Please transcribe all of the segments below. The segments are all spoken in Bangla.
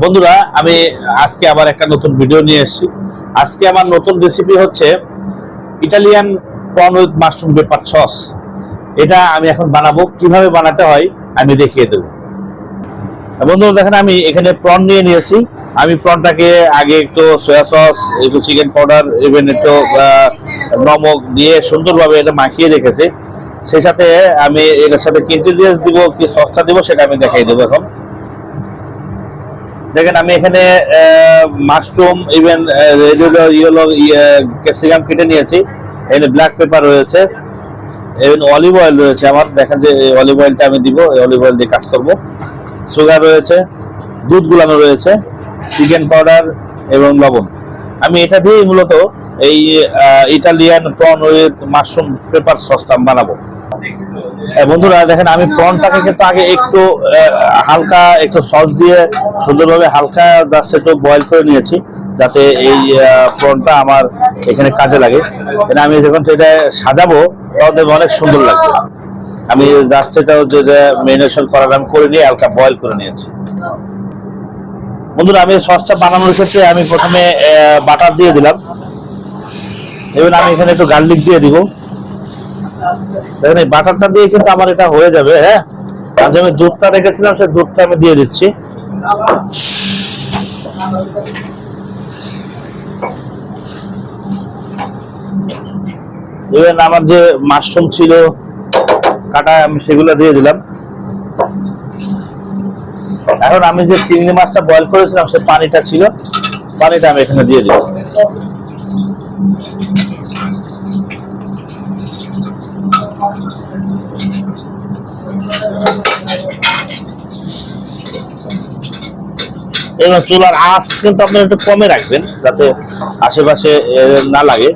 বন্ধুরা, আমি আজকে আবার একটা নতুন ভিডিও নিয়ে এসেছি। আজকে আমার নতুন রেসিপি হচ্ছে Italian prawn with mushroom paper sauce. এটা আমি এখন বানাবো, কিভাবে বানাতে হয় আমি দেখিয়ে দেবো। বন্ধুরা দেখেন, আমি এখানে প্রন নিয়ে নিয়েছি। আমি প্রনটাকে আগে একটু সয়া সস, একটু চিকেন পাউডার, ইভেন একটু নমক দিয়ে সুন্দরভাবে এটা মাখিয়ে রেখেছি। সেই সাথে আমি এর সাথে কি ইনগ্রেডিয়েন্টস দিব, কি সসটা দিব সেটা আমি দেখাই দেবো। এখন দেখেন, আমি এখানে mushroom, even regular yellow capsicum কেটে নিয়েছি। এখানে ব্ল্যাক পেপার রয়েছে, ইভেন অলিভ অয়েল রয়েছে আমার। দেখেন যে অলিভ অয়েলটা আমি দিব, অলিভ অয়েল দিয়ে কাজ করব। সুগার রয়েছে, দুধ গুলানো রয়েছে, চিকেন পাউডার এবং লবণ। আমি এটা দিয়েই মূলত এই Italian prawn with mushroom paper সসটা বানাবো। বন্ধুরা দেখেন, আমি প্রনটাকে কিন্তু আগে একটু হালকা একটু সস দিয়ে সুন্দরভাবে হালকা জাস্ট একটু বয়েল করে নিয়েছি, যাতে এই প্রনটা আমার এখানে কাজে লাগে। আমি যখন এটা সাজাবো তখন অনেক সুন্দর লাগবে। আমি জাস্ট এটা যে ম্যারিনেশন করার আমি করে নিয়ে হালকা বয়েল করে নিয়েছি। বন্ধুরা, আমি সসটা বানানোর ক্ষেত্রে আমি প্রথমে বাটার দিয়ে দিলাম, এবার আমি এখানে একটু গার্লিক দিয়ে দিব। দেখেন, এই বাটারটা দিয়ে কিন্তু আমার এটা হয়ে যাবে। হ্যাঁ, আর যে আমি দুধটা রেখেছিলাম সেই দুধটা আমি দিয়ে দিচ্ছি। এবার আমার যে মাশরুম ছিল কাটা, আমি সেগুলো দিয়ে দিলাম। এখন আমি যে চিংড়ি মাছটা বয়েল করেছিলাম সে পানিটা ছিল, পানিটা আমি এখানে দিয়ে দিব। এবং চুলার আঁচ কিন্তু আপনি একটু কমে রাখবেন, যাতে আশেপাশে না লাগে।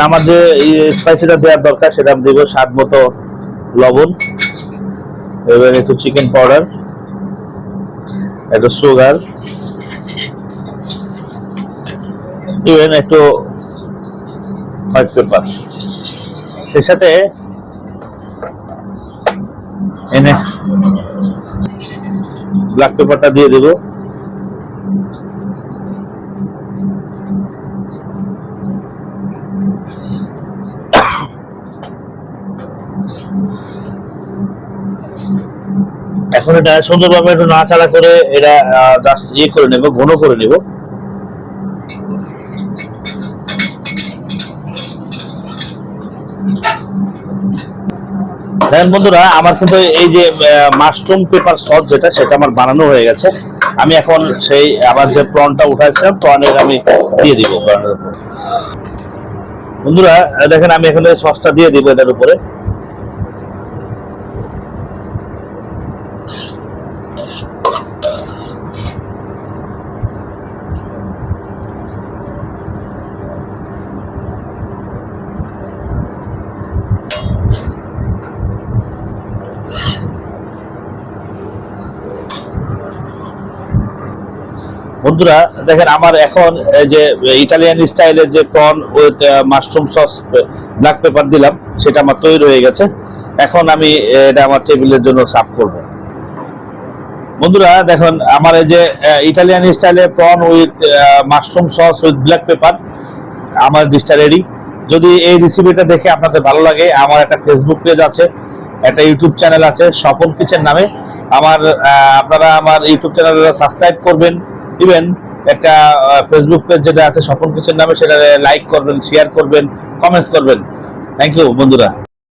আমার যে স্পাইসিটা দেওয়ার দরকার সেটা আমি দেবো। স্বাদ মতো লবণ, এবার একটু চিকেন পাউডার, একটু সুগার, ইভেন একটু হোয়াইট পেপার। সেই সাথে এনে ব্ল্যাক পেপারটা দিয়ে দেব। এখন এটা সুন্দরভাবে একটু নাড়াচাড়া করে এটা জাস্ট করে নেব, ঘন করে নেব। দেখেন বন্ধুরা, আমার কিন্তু এই যে মাশরুম পেপার সস সেটা আমার বানানো হয়ে গেছে। আমি এখন সেই আবার যে প্রনটা উঠাইছিলাম প্রনের আমি দিয়ে দিব প্রনের উপর। বন্ধুরা দেখেন, আমি এখানে সসটা দিয়ে দিব এটার উপরে। বন্ধুরা দেখেন, আমার এখন যে ইটালিয়ান স্টাইলের যে prawn with mushroom sauce black pepper দিলাম সেটা আমার তৈরি হয়ে গেছে। এখন আমি এটা আমার টেবিলের জন্য সার্ভ করব। বন্ধুরা দেখুন, আমার এই যে ইটালিয়ান স্টাইলে prawn with mushroom sauce with black pepper আমার ডিশটা রেডি। যদি এই রেসিপিটা দেখে আপনাদের ভালো লাগে, আমার একটা ফেসবুক পেজ আছে, একটা ইউটিউব চ্যানেল আছে স্বপন কিচেন নামে। আপনারা আমার ইউটিউব চ্যানেলটা সাবস্ক্রাইব করবেন, ইভেন একটা ফেসবুক পেজ যেটা আছে স্বপন কিচেন নামে সেটা লাইক করবেন, শেয়ার করবেন, কমেন্টস করবেন। থ্যাংক ইউ বন্ধুরা।